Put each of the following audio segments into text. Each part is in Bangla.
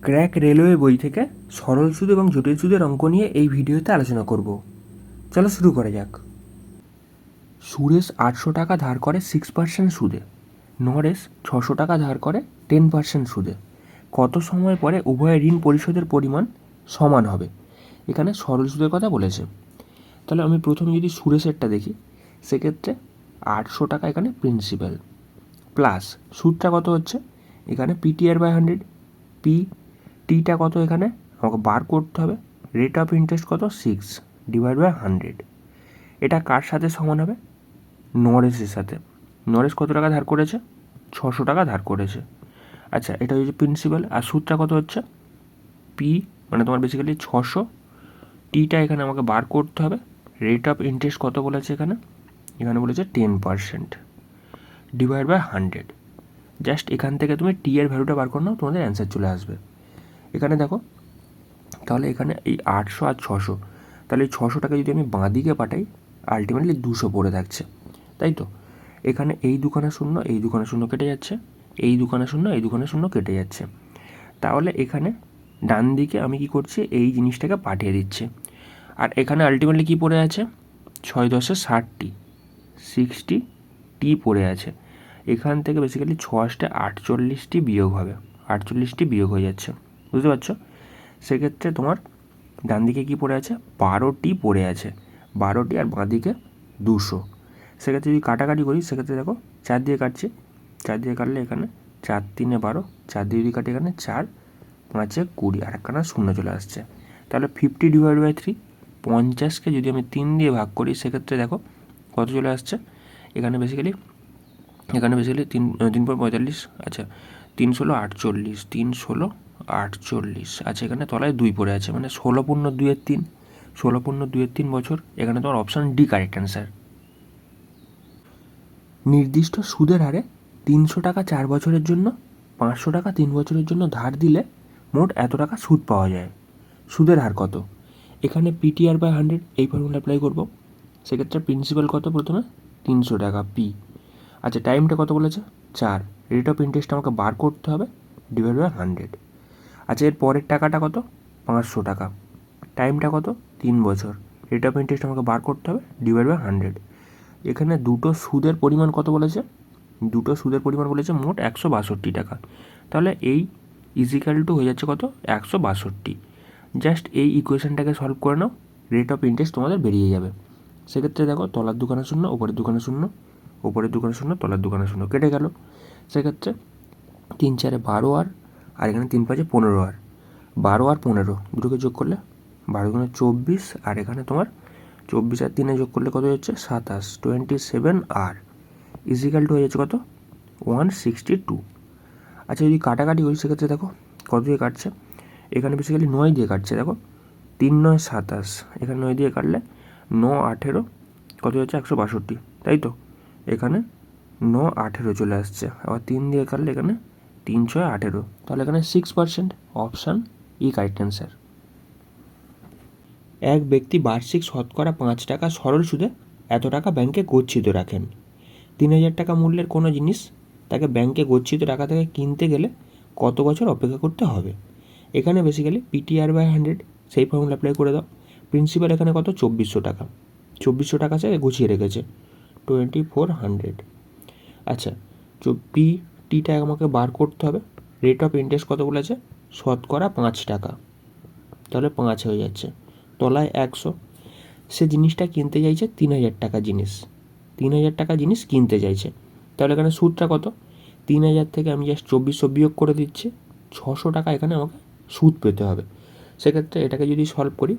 ক্র্যাক রেলওয়ে বই থেকে সরল সুদ এবং জটিল সুদের অঙ্ক নিয়ে এই ভিডিওতে আলোচনা করব। চলো শুরু করা যাক। সুরেশ 800 টাকা ধার করে 6% সুদে, নরেশ 600 টাকা ধার করে 10% সুদে। কত সময় পরে উভয় ঋণ পরিশোধের পরিমাণ সমান হবে? এখানে সরল সুদের কথা বলেছে। তাহলে আমি প্রথমে যদি সুরেশেরটা দেখি, সেক্ষেত্রে 800 টাকা এখানে প্রিন্সিপাল প্লাস সুদটা কত হচ্ছে, এখানে PTR/100, টিটা কত এখানে আমাকে বার করতে হবে, রেট অফ ইন্টারেস্ট কত 6/100। এটা কার সাথে সমান হবে? নরেশের সাথে। নরেশ কত টাকা ধার করেছে? 600 টাকা ধার করেছে। আচ্ছা, এটা হচ্ছে প্রিন্সিপাল, আর সুদটা কত হচ্ছে পি, মানে তোমার বেসিক্যালি 600, টিটা এখানে আমাকে বার করতে হবে, রেট অফ ইন্টারেস্ট কত বলেছে এখানে বলেছে 10%/100। জাস্ট এখান থেকে তুমি টি এর ভ্যালুটা বার করে নাও, তোমাদের অ্যান্সার চলে আসবে। এখানে দেখো, তাহলে এখানে এই 800 আর 600, তাহলে এই 600 টাকা যদি আমি বাঁ দিকে পাঠাই, আলটিমেটলি 200 পড়ে থাকছে, তাই তো? এখানে এই দুখানা শূন্য, এই দুখানা শূন্য কেটে যাচ্ছে, এই দুখানা শূন্য, এই দুখানা শূন্য কেটে যাচ্ছে। তাহলে এখানে ডান দিকে আমি কি করছি, এই জিনিসটাকে পাঠিয়ে দিচ্ছি। আর এখানে আলটিমেটলি কী পড়ে আছে? 6×10 = 60 টি পড়ে আছে। এখান থেকে বেসিক্যালি 6×8 = 48টি বিয়োগ হবে, 48টি বিয়োগ হয়ে যাচ্ছে, বুঝতে পারছো? সেক্ষেত্রে তোমার ডান দিকে কী পড়ে আছে? 12টি পড়ে আছে, 12টি, আর বাঁ দিকে 200। সেক্ষেত্রে যদি কাটাকাটি করি, সেক্ষেত্রে দেখো 4 দিয়ে কাটছি, 4 দিয়ে কাটলে এখানে 4 × 3 = 12, 4 দিয়ে যদি কাটি এখানে 4 × 5 = 20, আর একখানা শূন্য চলে আসছে। তাহলে 50/3, 50কে যদি আমি 3 দিয়ে ভাগ করি, সেক্ষেত্রে দেখো কত চলে আসছে। এখানে বেসিক্যালি 3×45, আচ্ছা 3×16 = 48, 3×16 = 48। আচ্ছা, এখানে তলায় 2 পড়ে আছে, মানে 16×2 = 3, 16×2 = 3 বছর। এখানে তোমার অপশান ডি কারেক্ট অ্যান্সার। নির্দিষ্ট সুদের হারে 300 টাকা 4 বছরের জন্য, 500 টাকা 3 বছরের জন্য ধার দিলে মোট এত টাকা সুদ পাওয়া যায়। সুদের হার কত? এখানে PTR/100 এই ফর্মুলা অ্যাপ্লাই করব। সেক্ষেত্রে প্রিন্সিপাল কত? প্রথমে 300 টাকা পি। আচ্ছা, টাইমটা কত বলেছে? 4। রেট অফ ইন্টারেস্ট আমাকে বার করতে হবে, /100। আচ্ছা, এর পরের টাকাটা কত? 500 টাকা। টাইমটা কত? 3 বছর। রেট অফ ইন্টারেস্ট আমাকে বার করতে হবে, /100। এখানে দুটো সুদের পরিমাণ কত বলেছে? দুটো সুদের পরিমাণ বলেছে মোট 162 টাকা। তাহলে এই = হয়ে যাচ্ছে কত? 162। জাস্ট এই ইকুয়েশনটাকে সলভ করে নাও, রেট অফ ইন্টারেস্ট তোমাদের বেরিয়ে যাবে। সেক্ষেত্রে দেখো, তলার দুখানা শূন্য, ওপরের দুখানা শূন্য, ওপরের দুখানা শূন্য, তলার দুখানা শূন্য কেটে গেল। সেক্ষেত্রে 3 × 4 = 12 আর এখানে 3 × 5 = 15 12 আর 15 দুটোকে যোগ করলে 12 × 24, আর এখানে তোমার 24 আর 3 যোগ করলে কত হচ্ছে? 27, 27 আর = হয়ে যাচ্ছে কত? 162। আচ্ছা, যদি কাটাকাটি করি, সেক্ষেত্রে দেখো কত দিয়ে কাটছে। এখানে বেসিক্যালি 9 দিয়ে কাটছে, দেখো 3 × 9 = 27, এখানে 9 দিয়ে কাটলে 9 × 18 কত হচ্ছে? 162, তাই তো? এখানে 9 × 18 চলে আসছে। আবার 3 দিয়ে কাটলে এখানে 3 × 6 = 18, তাহলে এখানে 6%, অপশান ই কারেক্ট অ্যান্সার। এক ব্যক্তি বার্ষিক শতকরা 5 টাকা সরল সুদে এত টাকা ব্যাংকে গচ্ছিত রাখেন। 3000 টাকা মূল্যের কোনো জিনিস তাকে ব্যাংকে গচ্ছিত টাকা থেকে কিনতে গেলে কত বছর অপেক্ষা করতে হবে? এখানে বেসিক্যালি PTR/100 সেই ফর্মুলা অ্যাপ্লাই করে দাও। প্রিন্সিপাল এখানে কত? 2400 টাকা। 2400 টাকা সে গুছিয়ে রেখেছে, 2400। আচ্ছা, টিটা আমাকে বার করতে হবে। রেট অফ ইন্টারেস্ট কত বলেছে? শতকরা 5 টাকা, তাহলে 5 হয়ে যাচ্ছে, তলায় 100। সে জিনিসটা কিনতে চাইছে 3000 টাকা জিনিস, 3000 টাকা জিনিস কিনতে চাইছে। তাহলে এখানে সুদটা কত? 3000 থেকে আমি জাস্ট 2400 বিয়োগ করে দিচ্ছি, 600 টাকা এখানে আমাকে সুদ পেতে হবে। সেক্ষেত্রে এটাকে যদি সলভ করি,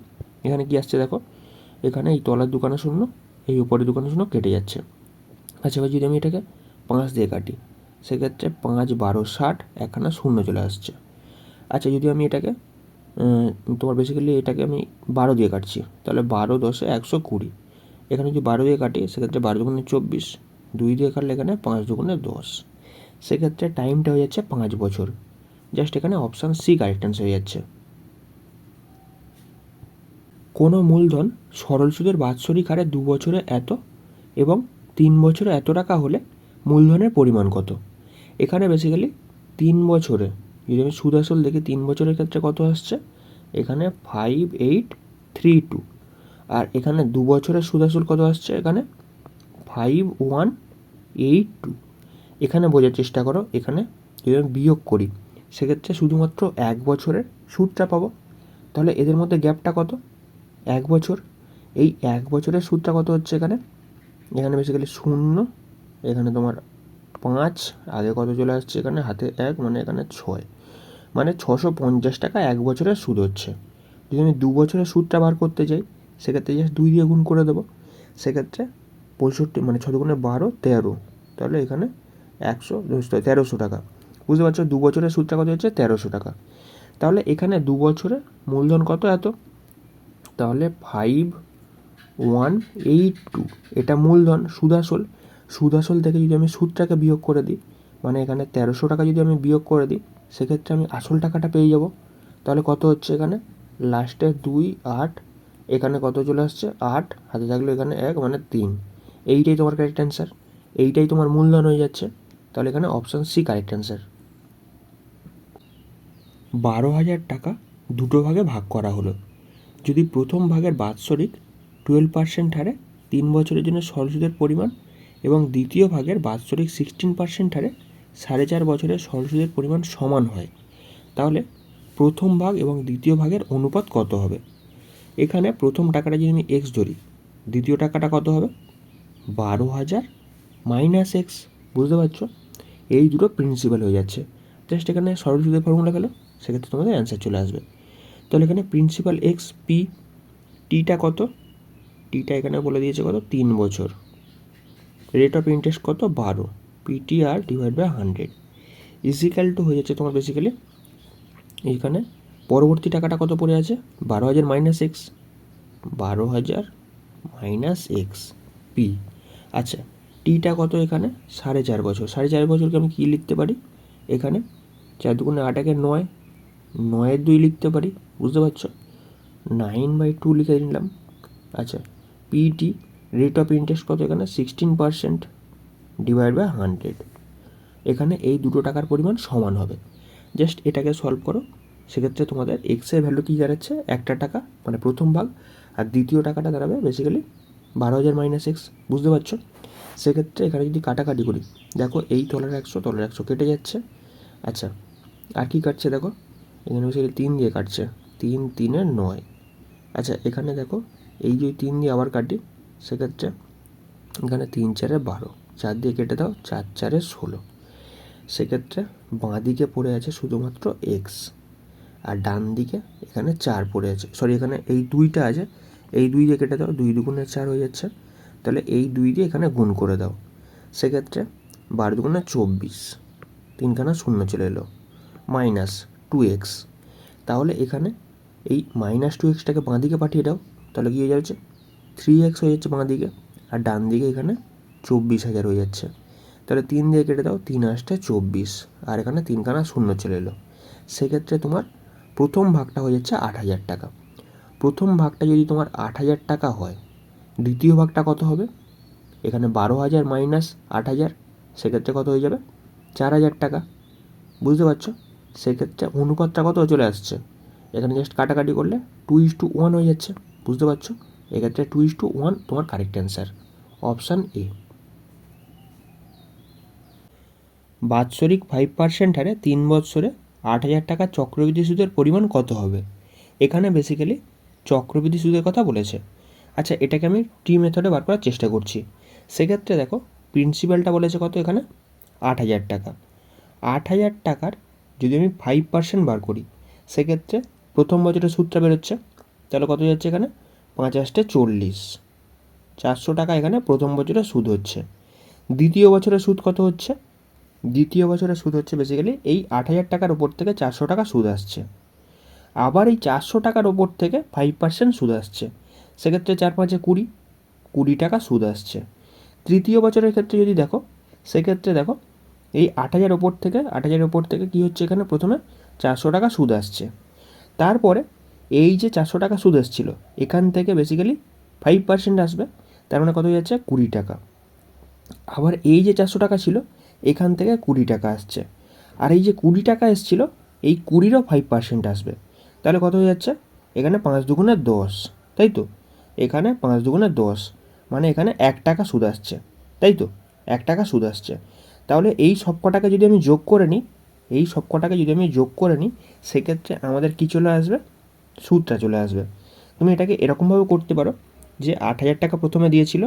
এখানে কি আসছে দেখো, এখানে এই তলার দুখানা শূন্য, এই উপরের দুখানা শূন্য কেটে যাচ্ছে। আচ্ছা, এবার যদি আমি এটাকে 5 দিয়ে কাটি, সেক্ষেত্রে 5 × 12 = 60, একখানা শূন্য চলে আসছে। আচ্ছা, যদি আমি এটাকে তোমার বেসিক্যালি এটাকে আমি 12 দিয়ে কাটছি, তাহলে 12 × 10 = 120। এখানে যদি 12 দিয়ে কাটি, সেক্ষেত্রে 12 × 2 = 24, 2 দিয়ে কাটলে এখানে 5 × 2 = 10। সেক্ষেত্রে টাইমটা হয়ে যাচ্ছে 5 বছর। জাস্ট এখানে অপশান সি কারেক্ট অ্যান্সার হয়ে যাচ্ছে। কোনো মূলধন সরল সুদের বাৎসরিক হারে 2 বছরে এত এবং 3 বছরে এত টাকা হলে মূলধনের পরিমাণ কত? এখানে বেসিক্যালি 3 বছরে যদি আমি সুদ আসল দেখি 3 বছরের ক্ষেত্রে কত আসছে, এখানে 5832, আর এখানে 2 বছরের সুদ আসল কত আসছে, এখানে 5182। এখানে বোঝার চেষ্টা করো, এখানে যদি আমি বিয়োগ করি সেক্ষেত্রে শুধুমাত্র 1 বছরের সুদটা পাবো। তাহলে এদের মধ্যে গ্যাপটা কত, 1 বছর। এই 1 বছরের সুদটা কত হচ্ছে এখানে, এখানে বেসিক্যালি 0, এখানে তোমার 5, আগে কত চলে আসছে এখানে হাতে 1, মানে এখানে 6, মানে 650 টাকা 1 বছরের সুদ হচ্ছে। যদি আমি 2 বছরের সুদটা বার করতে চাই সেক্ষেত্রে জাস্ট 2 দিয়ে গুণ করে দেবো, সেক্ষেত্রে 65, মানে 6 দুগুণে 12, 13, তাহলে এখানে 1300 টাকা। বুঝতে পারছো, 2 বছরের সুদটা কত হচ্ছে, 1300 টাকা। তাহলে এখানে 2 বছরের মূলধন কত, এত, তাহলে 5182, এটা মূলধন। সুদ আসল থেকে যদি আমি সুদটাকে বিয়োগ করে দিই, মানে এখানে 1300 টাকা যদি আমি বিয়োগ করে দিই সেক্ষেত্রে আমি আসল টাকাটা পেয়ে যাব। তাহলে কত হচ্ছে এখানে, লাস্টে 2, 8, এখানে কত চলে আসছে 8, হাতে থাকলো এখানে 1, মানে 3। এইটাই তোমার কারেক্ট অ্যান্সার, এইটাই তোমার মূলধন হয়ে যাচ্ছে। তাহলে এখানে অপশান সি কারেক্ট অ্যান্সার। 12,000 টাকা দুটো ভাগে ভাগ করা হলো। যদি প্রথম ভাগের বাৎসরিক 12% হারে 3 বছরের জন্য সরল সুদের পরিমাণ এবং দ্বিতীয় ভাগের বাৎসরিক 16% হারে 4.5 বছরের সরল সুদের পরিমাণ সমান হয়, তাহলে প্রথম ভাগ এবং দ্বিতীয় ভাগের অনুপাত কত হবে? এখানে প্রথম টাকাটা যদি আমি এক্স ধরি, দ্বিতীয় টাকাটা কত হবে, 12,000 মাইনাস এক্স। বুঝতে পারছো, এই দুটো প্রিন্সিপাল হয়ে যাচ্ছে। জাস্ট এখানে সরল সুদের ফর্মুলা ফেলো, সেক্ষেত্রে তোমাদের অ্যান্সার চলে আসবে। তাহলে এখানে প্রিন্সিপাল এক্স পি, টিটা কত, টিটা এখানে বলে দিয়েছে কত, 3 বছর, রেট অফ ইন্টারেস্ট কত, 12, PTR divide by 100 equal to হয়ে যাচ্ছে তোমার বেসিক্যালি এইখানে পরবর্তী টাকাটা কত পড়ে আছে, 12,000 minus x, 12,000 minus x P. আচ্ছা, টিটা কত এখানে 4.5 বছর, 4.5 বছরকে আমি কী লিখতে পারি, এখানে 4 দুগুণে 8, 1 9, 9 2 লিখতে পারি। বুঝতে পারছো, 9/2 লিখে নিলাম। আচ্ছা, পিটি রেট অফ ইন্টারেস্ট কত এখানে, 16% ডিভাইড বাই 100, এখানে এই দুটো টাকার পরিমাণ সমান হবে। জাস্ট এটাকে সলভ করো, সেক্ষেত্রে তোমাদের এক্সের ভ্যালু কী দাঁড়াচ্ছে, একটা টাকা, মানে প্রথম ভাগ, আর দ্বিতীয় টাকাটা দাঁড়াবে বেসিক্যালি 12,000 মাইনাস এক্স। বুঝতে পারছো, সেক্ষেত্রে এখানে যদি কাটাকাটি করি, দেখো এই তলার 100 কেটে যাচ্ছে। আচ্ছা, আর কি কাটছে দেখো, এখানে বেসিক্যালি 3 দিয়ে কাটছে, 3 3 9। আচ্ছা, এখানে দেখো এই যে 3 দিয়ে আবার কাটি, সেক্ষেত্রে এখানে 3 4 12, 4 দিয়ে কেটে দাও, 4 4 16, সেক্ষেত্রে বাঁ দিকে পড়ে আছে শুধুমাত্র এক্স, আর ডান দিকে এখানে 4 পড়ে আছে, সরি এখানে এই 2টা আছে, এই 2 দিয়ে কেটে দাও, 2 দুগুণে 4 হয়ে যাচ্ছে, তাহলে এই 2 দিয়ে এখানে গুণ করে দাও, সেক্ষেত্রে 12 দুগুণে 24, 3খানা 0 চলে এলো, মাইনাস 2x। তাহলে এখানে এই মাইনাস 2xটাকে বাঁ দিকে পাঠিয়ে দাও, তাহলে কী হয়ে যাচ্ছে, 3x হয়ে যাচ্ছে বাঁ দিকে, আর ডান দিকে এখানে 24,000 হয়ে যাচ্ছে। তাহলে 3 দিয়ে কেটে দাও, 3 আসতে 24, আর এখানে 3খানা 0 চলে এলো, সেক্ষেত্রে তোমার প্রথম ভাগটা হয়ে যাচ্ছে 8,000 টাকা। প্রথম ভাগটা যদি তোমার 8,000 টাকা হয়, দ্বিতীয় ভাগটা কত হবে, এখানে 12,000 মাইনাস 8,000, সেক্ষেত্রে কত হয়ে যাবে, 4,000 টাকা। বুঝতে পারছো, সেক্ষেত্রে অনুপাতটা কত চলে আসছে, এখানে জাস্ট কাটাকাটি করলে 2:1 হয়ে যাচ্ছে। বুঝতে পারছো, এক্ষেত্রে 2:1 তোমার কারেক্ট অ্যান্সার, অপশান এ। বাৎসরিক 5% হারে 3 বৎসরে 8,000 টাকা চক্রবৃদ্ধি সুদের পরিমাণ কত হবে? এখানে বেসিক্যালি চক্রবৃদ্ধি সুদের কথা বলেছে। আচ্ছা, এটাকে আমি টি মেথডে বার করার চেষ্টা করছি। সেক্ষেত্রে দেখো প্রিন্সিপালটা বলেছে কত এখানে, 8,000 টাকা। 8,000 টাকার যদি আমি 5% বার করি, সেক্ষেত্রে প্রথম বছরের সুদটা বেরোচ্ছে, তাহলে কত যাচ্ছে এখানে, 5 আসতে 40, 400 টাকা এখানে প্রথম বছরের সুদ হচ্ছে। দ্বিতীয় বছরের সুদ কত হচ্ছে, দ্বিতীয় বছরের সুদ হচ্ছে বেসিক্যালি এই 8,000 টাকার ওপর থেকে 400 টাকা সুদ আসছে, আবার এই 400 টাকার ওপর থেকে 5% সুদ আসছে, সেক্ষেত্রে 4 5 20, 20 টাকা সুদ আসছে। তৃতীয় বছরের ক্ষেত্রে যদি দেখো, সেক্ষেত্রে দেখো এই 8,000 ওপর থেকে কী হচ্ছে, এখানে প্রথমে 400 টাকা সুদ আসছে, তারপরে এই যে 400 টাকা সুদ এসেছিলো এখান থেকে বেসিক্যালি 5% আসবে, তার মানে কত হয়ে যাচ্ছে, 20 টাকা। আবার এই যে 400 টাকা ছিল এখান থেকে 20 টাকা আসছে, আর এই যে 20 টাকা এসেছিলো এই 20-ও 5% আসবে। তাহলে কত হয়ে যাচ্ছে? এখানে 5 দুগুণে 10, তাই তো? এখানে 5 দুগুণে 10, মানে এখানে 1 টাকা সুদ আসছে, তাই তো? 1 টাকা সুদ আসছে। তাহলে এই সব কটাকে যদি আমি যোগ করে নিই, সেক্ষেত্রে আমাদের কী চলে আসবে? সুদটা চলে আসবে। তুমি এটাকে এরকমভাবে করতে পারো যে 8,000 টাকা প্রথমে দিয়েছিল,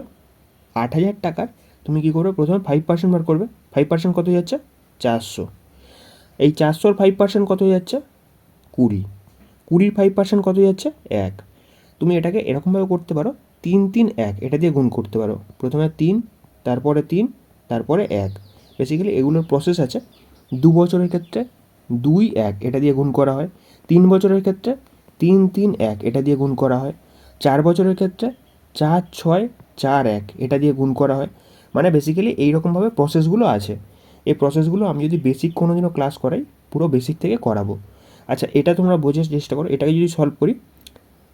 8,000 টাকার তুমি কী করবে? প্রথমে 5% বার করবে। 5% কত হয়ে যাচ্ছে? 400। এই 400-র 5% কত হয়ে যাচ্ছে? 20। 20-র 5% কত হয়ে যাচ্ছে? 1। তুমি এটাকে এরকমভাবে করতে পারো, 3 3 1 এটা দিয়ে গুণ করতে পারো। প্রথমে 3, তারপরে 3, তারপরে 1। বেসিক্যালি এগুলোর প্রসেস আছে। 2 বছরের ক্ষেত্রে 2 1 এটা দিয়ে গুণ করা হয়। 3 বছরের ক্ষেত্রে 3 3 1 এটা দিয়ে গুণ করা হয়। 4 বছরের ক্ষেত্রে 4 6 4 1 এটা দিয়ে গুণ করা হয়। মানে বেসিক্যালি এইরকমভাবে প্রসেসগুলো আছে। এই প্রসেসগুলো আমি যদি বেসিক কোনো দিনও ক্লাস করাই, পুরো বেসিক থেকে করাবো। আচ্ছা, এটা তোমরা বোঝার চেষ্টা করো। এটাকে যদি সলভ করি,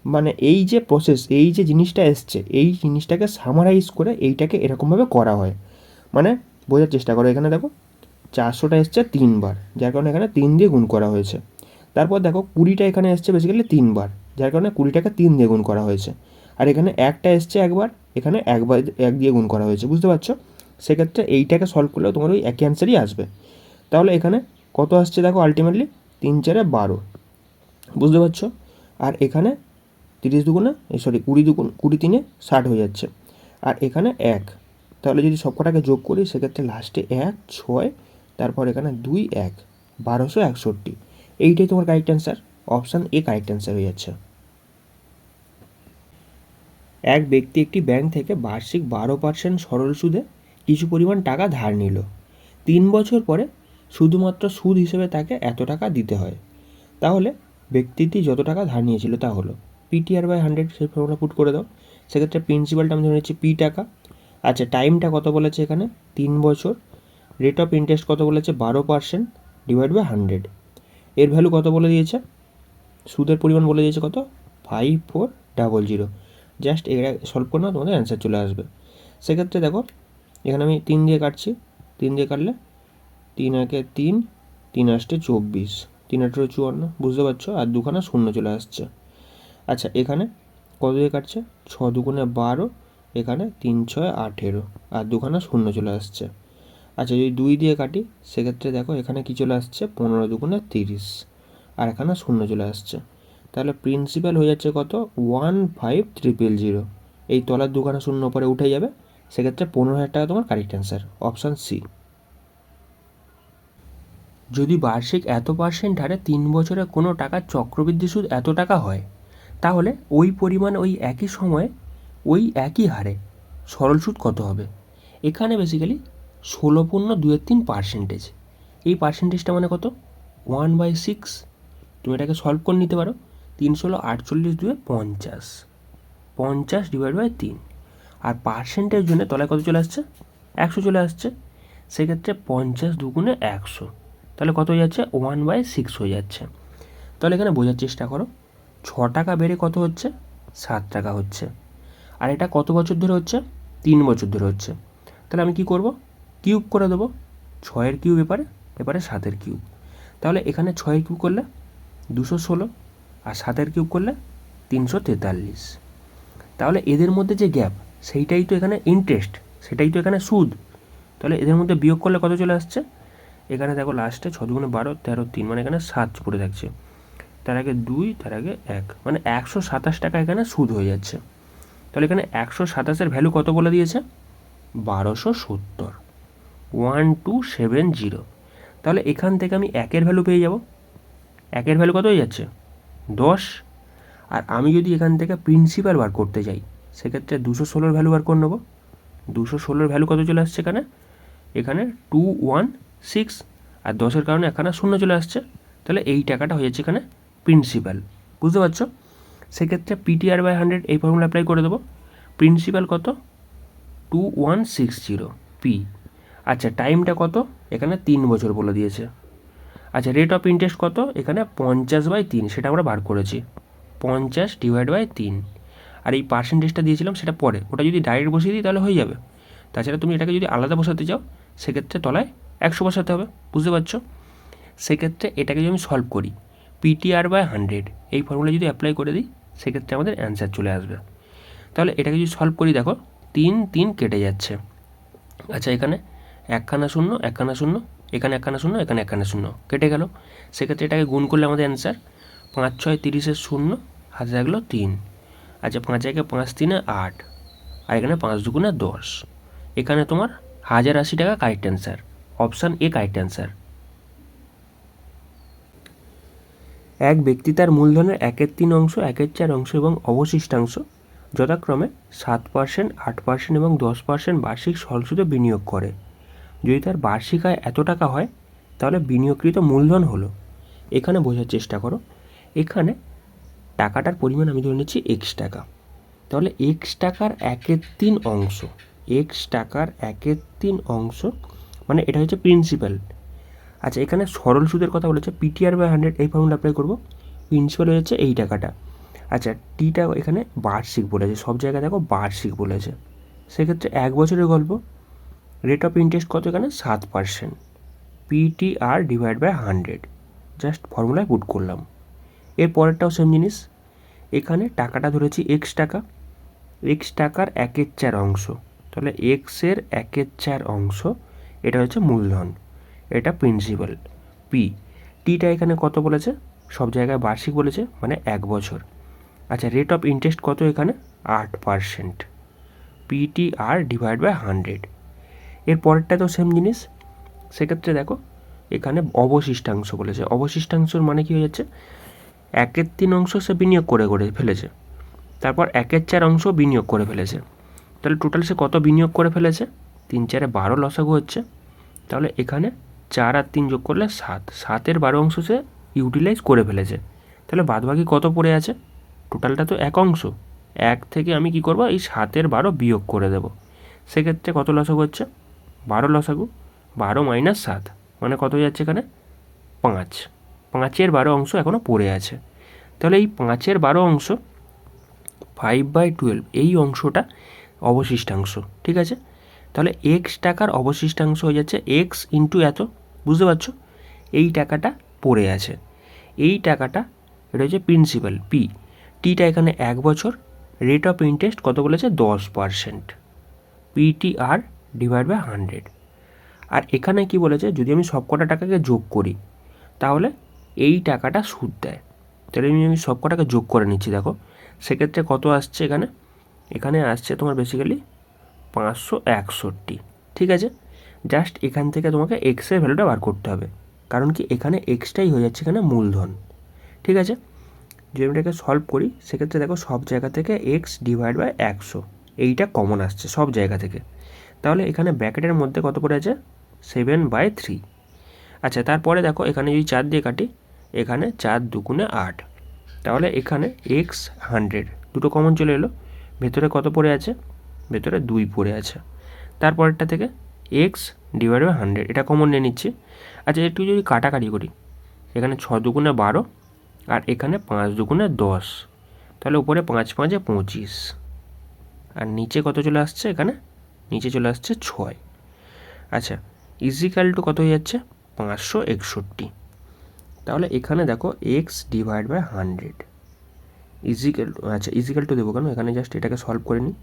মানে এই যে প্রসেস, এই যে জিনিসটা এসছে, এই জিনিসটাকে সামারাইজ করে এইটাকে এরকমভাবে করা হয়। মানে বোঝার চেষ্টা করো। এখানে দেখো 400টা এসছে 3 বার, যার কারণে এখানে 3 দিয়ে গুণ করা হয়েছে। তারপর দেখো 20টা এখানে এসছে বেসিক্যালি 3 বার, যার কারণে 20টাকে 3 দিয়ে গুণ করা হয়েছে। আর এখানে 1টা এসছে একবার, এখানে 1 দিয়ে গুণ করা হয়েছে। বুঝতে পারছো? সেক্ষেত্রে এইটাকে সলভ করলেও তোমার ওই একই অ্যান্সারই আসবে। তাহলে এখানে কত আসছে দেখো, আলটিমেটলি 3 4 12। বুঝতে পারছো? আর এখানে 30 দুগুণে 20 দুগুণ 20 3 60 হয়ে যাচ্ছে। আর এখানে 1। তাহলে যদি সব কটাকে যোগ করি, সেক্ষেত্রে লাস্টে 1 6, তারপর এখানে 2 1, 1261। এইটাই তোমার correct answer. Option A correct answer হয়ে যাচ্ছে। এক ব্যক্তি একটি ব্যাংক থেকে বার্ষিক 12% সরল সুদে কিছু পরিমাণ টাকা ধার নিল। 3 বছর পরে শুধুমাত্র সুদ হিসেবে তাকে এত টাকা দিতে হয়। তাহলে ব্যক্তিটি যত টাকা ধার নিয়েছিল তা হলো PTR/100, সেই ফর্মুলা পুট করে দাও। সেক্ষেত্রে প্রিন্সিপালটা আমি ধরে নিচ্ছি P টাকা। আচ্ছা, টাইমটা কত বলেছে এখানে? 3 বছর। রেট অফ ইন্টারেস্ট কত বলেছে? 12% ডিভাইড বাই 100। এর ভ্যালু কত বলে দিয়েছে? সুদের পরিমাণ বলে দিয়েছে কত? 5400। জাস্ট এটা সলভ করে নাও, তোমাদের অ্যান্সার চলে আসবে। সেক্ষেত্রে দেখো এখানে আমি 3 দিয়ে কাটছি। 3 দিয়ে কাটলে 3 1 3, 3 8 24, 3 8 54। বুঝতে পারছো? আর দুখানা শূন্য চলে আসছে। আচ্ছা, এখানে কত দিয়ে কাটছে? 6 দুগুণে 12, এখানে 3 6 18, আর দুখানা শূন্য চলে আসছে। আচ্ছা, যদি 2 দিয়ে কাটি, সেক্ষেত্রে দেখো এখানে কী চলে আসছে? 15 দুগুণে 30, আর এখানে শূন্য চলে আসছে। তাহলে প্রিন্সিপাল হয়ে যাচ্ছে কত? 15,000। এই তলার দুখানা শূন্য পরে উঠে যাবে। সেক্ষেত্রে 15,000 টাকা তোমার কারেক্ট অ্যান্সার, অপশান সি। যদি বার্ষিক এত % হারে 3 বছরে কোনো টাকার চক্রবৃদ্ধি সুদ এত টাকা হয়, তাহলে ওই পরিমাণ ওই একই সময়ে ওই একই হারে সরল সুদ কত হবে? এখানে বেসিক্যালি 16.23%। এই পার্সেন্টেজটা মানে কত? 1/6। তুমি এটাকে সলভ করে নিতে পারো। 3 ষোলো 48, 2 50, 50 ডিভাইড বাই 3। আর পার্সেন্টের জন্য তলায় কত চলে আসছে? 100 চলে আসছে। সেক্ষেত্রে 50 দুগুণে 100, তাহলে কত হয়ে যাচ্ছে? 1/6 হয়ে যাচ্ছে। তাহলে এখানে বোঝার চেষ্টা করো, 6 টাকা বেড়ে কত হচ্ছে? 7 টাকা হচ্ছে। আর এটা কত বছর ধরে হচ্ছে? 3 বছর ধরে হচ্ছে। তাহলে আমি কি করব? কিউব করে দেবো। 6-এর কিউব এবারে 7-এর কিউব। তাহলে এখানে 6-এর কিউব করলে 216, আর 7-এর কিউব করলে 343। তাহলে এদের মধ্যে যে গ্যাপ, সেইটাই তো এখানে ইন্টারেস্ট, সেটাই তো এখানে সুদ। তাহলে এদের মধ্যে বিয়োগ করলে কত চলে আসছে? এখানে দেখো লাস্টে 6 দুগুণে 12, 13 3, মানে এখানে 7 পড়ে থাকছে। তার আগে 2, তার আগে 1, মানে 127 টাকা এখানে সুদ হয়ে যাচ্ছে। তাহলে এখানে 127-এর ভ্যালু কত বলে দিয়েছে? 1270, 1270। তাহলে এখান থেকে আমি 1-এর ভ্যালু পেয়ে যাব। 1-এর ভ্যালু কত হয়ে যাচ্ছে? 10। আর আমি যদি এখান থেকে প্রিন্সিপাল বার করতে যাই, সেক্ষেত্রে 216-র ভ্যালু বার করে নেবো। 216-র ভ্যালু কত চলে আসছে এখানে? এখানে 216, আর 10-এর কারণে এখানে শূন্য চলে আসছে। তাহলে এই টাকাটা হয়ে যাচ্ছে এখানে প্রিন্সিপাল। বুঝতে পারছো? সেক্ষেত্রে PTR/100 এই ফর্মুলা অ্যাপ্লাই করে দেবো। প্রিন্সিপাল কত? 2160 পি। আচ্ছা, টাইমটা কত? এখানে 3 বছর বলে দিয়েছে। আচ্ছা, রেট অফ ইন্টারেস্ট কত? এখানে 50/3, সেটা আমরা বার করেছি। 50 ডিভাইড বাই 3। আর এই পার্সেন্টেজটা দিয়েছিলাম সেটা পরে, ওটা যদি ডাইরেক্ট বসিয়ে দিই তাহলে হয়ে যাবে। তাছাড়া তুমি এটাকে যদি আলাদা বসাতে চাও, সেক্ষেত্রে তলায় 100 বসাতে হবে। বুঝতে পারছো? সেক্ষেত্রে এটাকে যদি আমি সলভ করি PTR/100 এই ফর্মুলা যদি অ্যাপ্লাই করে দিই সেক্ষেত্রে আমাদের অ্যান্সার চলে আসবে। তাহলে এটাকে যদি সলভ করি দেখো 3 কেটে যাচ্ছে। আচ্ছা এখানে একখানা শূন্য একখানা শূন্য, এখানে একখানা শূন্য এখানে একখানা শূন্য কেটে গেল। সেক্ষেত্রে এটাকে গুণ করলে আমাদের অ্যান্সার 5 6 30 শূন্য, হাতে থাকলো 3। আচ্ছা 5 একে 5 3 8, আর এখানে 5 2 10। এখানে তোমার 1080 টাকা correct answer, option A correct answer. এক ব্যক্তি তার মূলধনের 1/3 অংশ, 1/4 অংশ এবং অবশিষ্টাংশ যথাক্রমে 7%, 8% এবং 10% বার্ষিক সরল সুদে বিনিয়োগ করে। যদি তার বার্ষিক আয় এত টাকা হয় তাহলে বিনিয়োগকৃত মূলধন হলো। এখানে বোঝার চেষ্টা করো, এখানে টাকাটার পরিমাণ আমি ধরে নিচ্ছি x টাকা। তাহলে x টাকার 1/3 অংশ, x টাকার 1/3 অংশ মানে এটা হচ্ছে প্রিন্সিপাল। আচ্ছা এখানে সরল সুদের কথা বলেছে, PTR/100 এই ফর্মুলা অ্যাপ্লাই করবো। প্রিন্সিপাল হচ্ছে এই টাকাটা। আচ্ছা টিটা এখানে বার্ষিক বলেছে, সব জায়গায় দেখো বার্ষিক বলেছে। সেক্ষেত্রে 1 বছরের গল্প, রেট অফ ইন্টারেস্ট কত এখানে 7%, PTR/100 জাস্ট ফর্মুলায় পুট করলাম। এর পরেরটাও সেম জিনিস, এখানে টাকাটা ধরেছি x টাকা, x টাকার 1/4 অংশ, তাহলে x এর 1/4 অংশ এটা হচ্ছে মূলধন, এটা প্রিন্সিপাল পি। টিটা এখানে কত বলেছে, সব জায়গায় বার্ষিক বলেছে মানে 1 বছর। আচ্ছা রেট অফ ইন্টারেস্ট কত এখানে 8%, PTR/100। এর পরেরটা তো সেম জিনিস। সেক্ষেত্রে দেখো এখানে অবশিষ্টাংশ বলেছে, অবশিষ্টাংশর মানে কি হয়ে যাচ্ছে 1/3 অংশ সে বিনিয়োগ করে ফেলেছে, তারপর 1/4 অংশ বিনিয়োগ করে ফেলেছে। তাহলে টোটাল সে কত বিনিয়োগ করে ফেলেছে, 3 4 12 লসাগু হচ্ছে। তাহলে এখানে 4 আর 3 যোগ করলে 7, 7-এর 12 অংশ সে ইউটিলাইজ করে ফেলেছে। তাহলে বাদবাকি কত পড়ে আছে, টোটালটা তো 1 অংশ, 1 থেকে আমি কি করব এই 7-এর 12 বিয়োগ করে দেব। সেক্ষেত্রে কত লসাগু হচ্ছে 12 লসাগু, 12 - 7 মানে কত যাচ্ছে এখানে 5, 5-এর 12 অংশ এখনও পড়ে আছে। তাহলে এই 5-এর 12 অংশ 5/12 এই অংশটা অবশিষ্টাংশ, ঠিক আছে। তাহলে x টাকার অবশিষ্টাংশ হয়ে যাচ্ছে x ইন্টু এত, বুঝতে পারছো, এই টাকাটা পড়ে আছে, এই টাকাটা এটা হচ্ছে প্রিন্সিপাল পি। টিটা এখানে 1 বছর, রেট অফ ইন্টারেস্ট কত বলেছে 10%, PTR/100। আর এখানে কি বলেছে, যদি আমি সবকটা টাকাকে যোগ করি তাহলে এই টাকাটা সুদ দেয়। তাহলে আমি সব কটাকে যোগ করে নিচ্ছি, দেখো সেক্ষেত্রে কত আসছে এখানে, এখানে আসছে তোমার বেসিক্যালি 561, ঠিক আছে। জাস্ট এখান থেকে তোমাকে এক্সের ভ্যালুটা বার করতে হবে, কারণ কি এখানে এক্সটাই হয়ে যাচ্ছে এখানে মূলধন, ঠিক আছে। যদি আমি এটাকে সলভ করি সেক্ষেত্রে দেখো সব জায়গা থেকে x/100 এইটা কমন আসছে সব জায়গা থেকে। তাহলে এখানে ব্র্যাকেটের মধ্যে কত পড়ে আছে 7/3। আচ্ছা তারপরে দেখো এখানে যদি 4 দিয়ে কাটি, এখানে 4 2 8, তাহলে এখানে x100 দুটো কমন চলে এলো, ভেতরে কত পড়ে আছে, ভেতরে 2 পড়ে আছে। তারপরেরটা থেকে x/100 এটা কমন নিয়ে নিচ্ছি। আচ্ছা একটু যদি কাটাকাটি করি, এখানে 6 2 12 আর এখানে 5 2 10, তাহলে উপরে 5 5 25 আর নিচে কত চলে আসছে, এখানে নিচে চলে আসছে 6। আচ্ছা ইজিক্যাল টু কত হয়ে যাচ্ছে 561। তাহলে এখানে দেখো x/100 ইজিক্যাল টু, আচ্ছা ইজিক্যাল টু দেবো কেন, এখানে জাস্ট এটাকে সলভ করে নিই।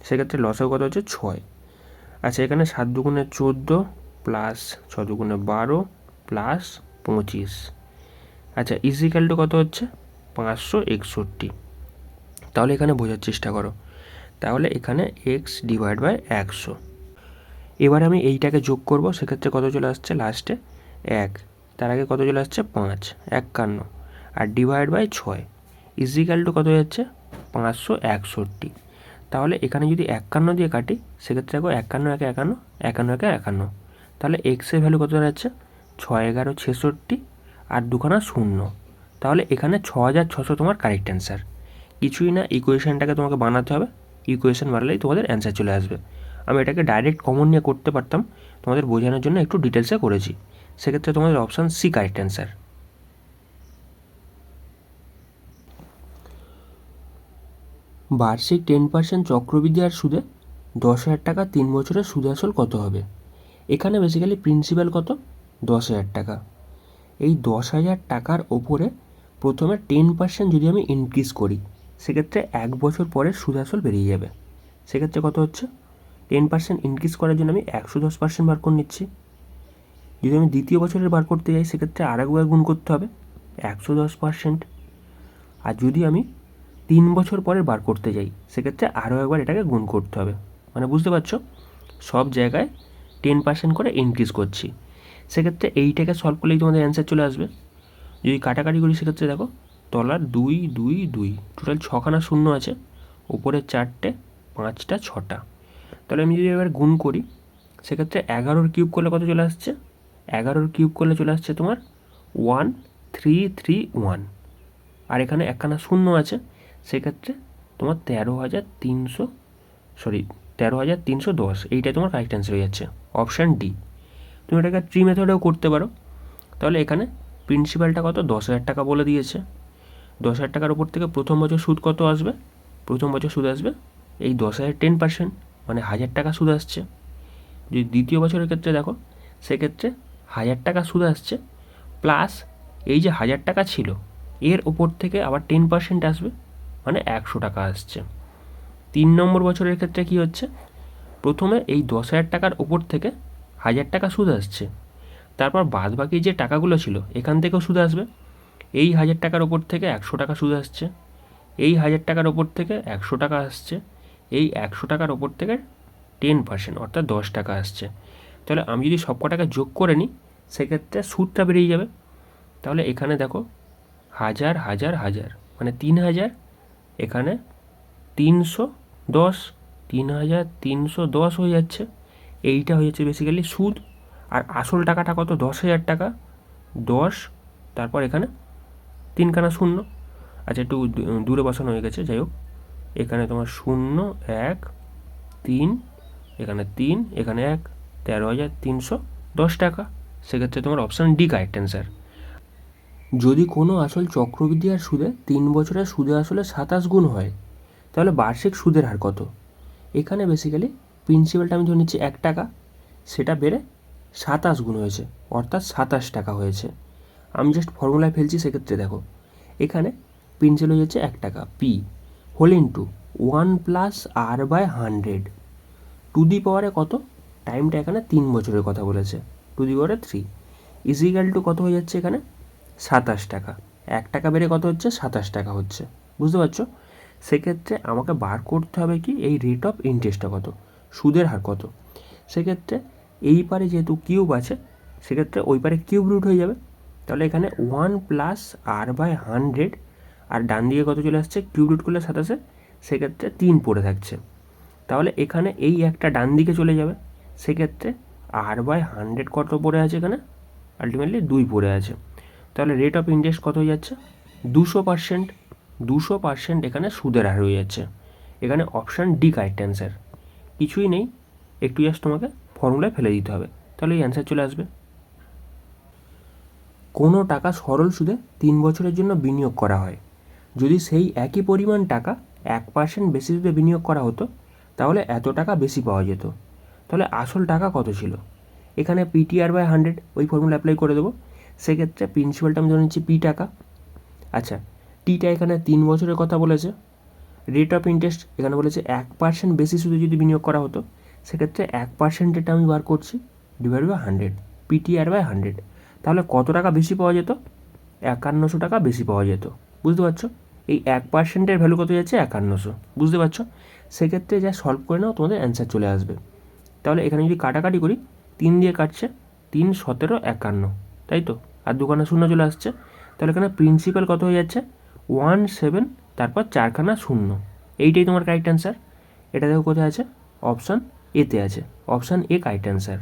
সেক্ষেত্রে লসও কত হচ্ছে 6। আচ্ছা এখানে 7 2 14 প্লাস 6 2 12 প্লাস 25, আচ্ছা ইজিক্যাল টু কত হচ্ছে 561। তাহলে এখানে বোঝার চেষ্টা করো, তাহলে এখানে x/100। এবার আমি এইটাকে যোগ করব, সেক্ষেত্রে কত চলে আসছে লাস্টে 1, তার আগে কত চলে আসছে 5 51 আর /6 ইজিক্যাল টু কত যাচ্ছে 561। তাহলে এখানে যদি 51 দিয়ে কাটি সেক্ষেত্রে দেখো 51 1 51, 51 1 51, তাহলে এক্সের ভ্যালু কত দাঁড়াচ্ছে 6 11 66 আর 2 0। তাহলে এখানে 6600 তোমার কারেক্ট অ্যান্সার। কিছুই না, ইকুয়েশনটাকে তোমাকে বানাতে হবে, ইকুয়েশন বানালেই তোমাদের অ্যান্সার চলে আসবে। আমি এটাকে ডাইরেক্ট কমন নিয়ে করতে পারতাম, তোমাদের বোঝানোর জন্য একটু ডিটেলসে করেছি। সেক্ষেত্রে তোমাদের অপশান সি কারেক্ট অ্যান্সার। বার্ষিক 10% চক্রবৃদ্ধি আর সুদে 10,000 টাকা 3 বছরের সুদ আসল কত হবে। এখানে বেসিক্যালি প্রিন্সিপাল কত 10,000 টাকা, এই 10,000 টাকার ওপরে প্রথমে 10% যদি আমি ইনক্রিজ করি, সেক্ষেত্রে 1 বছর পরে সুদ আসল বেরিয়ে যাবে। সেক্ষেত্রে কত হচ্ছে? 10% ইনক্রিজ করার জন্য আমি 110% বার করে নিচ্ছি। যদি আমি দ্বিতীয় বছরের বার করতে যাই, সেক্ষেত্রে আরেকবার গুণ করতে হবে 110%। আর যদি আমি 3 বছর পরে বার করতে যাই, সেক্ষেত্রে আরও একবার এটাকে গুণ করতে হবে। মানে বুঝতে পারছো, সব জায়গায় 10% করে ইনক্রিজ করছি। সেক্ষেত্রে এইটাকে সলভ করলেই তোমাদের অ্যান্সার চলে আসবে। যদি কাটাকাটি করি, সেক্ষেত্রে দেখো তলার 2 2 2 টোটাল 6খানা শূন্য আছে, উপরে 4টে, 5টা, 6টা। তাহলে আমি যদি এবার গুণ করি, সেক্ষেত্রে 11-র কিউব করলে কত চলে আসছে? 11-র কিউব করলে চলে আসছে তোমার 1331। আর এখানে একখানা শূন্য আছে, সেক্ষেত্রে তোমার 13,310, এইটাই তোমার কারেক্ট অ্যান্সার হয়ে যাচ্ছে, অপশান ডি। তুমি এটাকে ট্রি মেথডেও করতে পারো। তাহলে এখানে প্রিন্সিপালটা কত? 10,000 টাকা বলে দিয়েছে। 10,000 টাকার উপর থেকে প্রথম বছর সুদ কত আসবে? প্রথম বছর সুদ আসবে এই 10,000 10%, মানে 1,000 টাকা সুদ আসছে। যদি দ্বিতীয় বছরের ক্ষেত্রে দেখো, সেক্ষেত্রে 1,000 টাকা সুদ আসছে, প্লাস এই যে 1,000 টাকা ছিল এর ওপর থেকে আবার 10% আসবে, মানে 100 টাকা আসছে। 3 নম্বর বছরের ক্ষেত্রে কি হচ্ছে? প্রথমে এই 10,000 টাকার ওপর থেকে 1,000 টাকা সুদ আসছে, তারপর বাদ বাকি যে টাকাগুলো ছিল এখান থেকেও সুদ আসবে। এই 1,000 টাকার ওপর থেকে 100 টাকা সুদ আসছে, এই 1,000 টাকার ওপর থেকে 100 টাকা আসছে, এই 100 টাকার ওপর থেকে 10% অর্থাৎ 10 টাকা আসছে। তাহলে আমি যদি সব কটাকে যোগ করে নিই, সেক্ষেত্রে সুদটা বেরিয়ে যাবে। তাহলে এখানে দেখো 1,000 1,000 1,000 মানে 3,000, এখানে 310, 3,310 হয়ে যাচ্ছে। এইটা হয়ে যাচ্ছে বেসিক্যালি সুদ। আর আসল টাকাটা কত? 10,000 টাকা। 10, তারপর এখানে 3খানা শূন্য। আচ্ছা, একটু দূরে বসানো হয়ে গেছে, যাই হোক। এখানে তোমার 0 1 3, এখানে 3, এখানে 1, 13,310 টাকা। সেক্ষেত্রে তোমার অপশান ডি কারেক্ট অ্যান্সার। যদি কোনো আসল চক্রবৃদ্ধি আর সুদে 3 বছরের সুদে আসলে 27 গুণ হয়, তাহলে বার্ষিক সুদের হার কত? এখানে বেসিক্যালি প্রিন্সিপালটা আমি ধরে নিচ্ছি 1 টাকা, সেটা বেড়ে 27 গুণ হয়েছে, অর্থাৎ 27 টাকা হয়েছে। আমি জাস্ট ফর্মুলায় ফেলছি। সেক্ষেত্রে দেখো এখানে প্রিন্সিপাল হয়ে যাচ্ছে 1 টাকা, P whole into 1 plus R by 100 to the পাওয়ারে কত? টাইমটা এখানে 3 বছরের কথা বলেছে, টু দি পাওয়ারে 3 ইজিক্যাল টু কত হয়ে যাচ্ছে এখানে? 27 টাকা। 1 টাকা বেড়ে কত হচ্ছে? 27 টাকা হচ্ছে। বুঝতে পারছো? সেক্ষেত্রে আমাকে বার করতে হবে কি, এই রেট অফ ইন্টারেস্টটা কত, সুদের হার কত। সেক্ষেত্রে এই পারে যেহেতু কিউব আছে, সেক্ষেত্রে ওই পারে কিউব রুট হয়ে যাবে। তাহলে এখানে 1 প্লাস আর বাই 100, আর ডান দিকে কত চলে আসছে? কিউব রুট করলে 27, সেক্ষেত্রে 3 পড়ে থাকছে। তাহলে এখানে এই একটা ডান দিকে চলে যাবে, সেক্ষেত্রে আর বাই 100 কত পড়ে আছে এখানে? আলটিমেটলি 2 পড়ে আছে। তাহলে রেট অফ ইন্টারেস্ট কত হয়ে যাচ্ছে? 200%। 200% এখানে সুদের হার হয়ে যাচ্ছে। এখানে অপশান ডি কারেক্ট অ্যান্সার। কিছুই নেই, একটু জাস্ট তোমাকে ফর্মুলায় ফেলে দিতে হবে, তাহলে এই অ্যান্সার চলে আসবে। কোনো টাকা সরল সুদে 3 বছরের জন্য বিনিয়োগ করা হয়। যদি সেই একই পরিমাণ টাকা 1% বেশি সুদে বিনিয়োগ করা হতো, তাহলে এত টাকা বেশি পাওয়া যেত। তাহলে আসল টাকা কত ছিল? এখানে পিটিআর বাই 100 ওই ফর্মুলা অ্যাপ্লাই করে দেবো। সেক্ষেত্রে প্রিন্সিপালটা আমি ধরে নিচ্ছি পি টাকা। আচ্ছা, টিটা এখানে 3 বছরের কথা বলেছে। রেট অফ ইন্টারেস্ট এখানে বলেছে 1% বেশি সুদে যদি বিনিয়োগ করা হতো, সেক্ষেত্রে 1%টা আমি বার করছি, ডিভাইড বাই 100, পিটিআর বাই 100। তাহলে কত টাকা বেশি পাওয়া যেত? 5,100 টাকা বেশি পাওয়া যেত। বুঝতে পারছো? এই 1%-এর ভ্যালু কত যাচ্ছে? 5,100। বুঝতে পারছো? সেক্ষেত্রে যা সলভ করে নাও, তোমাদের অ্যান্সার চলে আসবে। তাহলে এখানে যদি কাটাকাটি করি, 3 দিয়ে কাটছে, 3 17 51, তাই তো? আর 2খানা শূন্য চলে আসছে। তাহলে এখানে প্রিন্সিপাল কত হয়ে যাচ্ছে? 17, তারপর 4খানা শূন্য। এইটাই তোমার কারেক্ট অ্যান্সার। এটা দেখো কোথায় আছে? অপশান এতে আছে, অপশান এ কারেক্ট অ্যান্সার।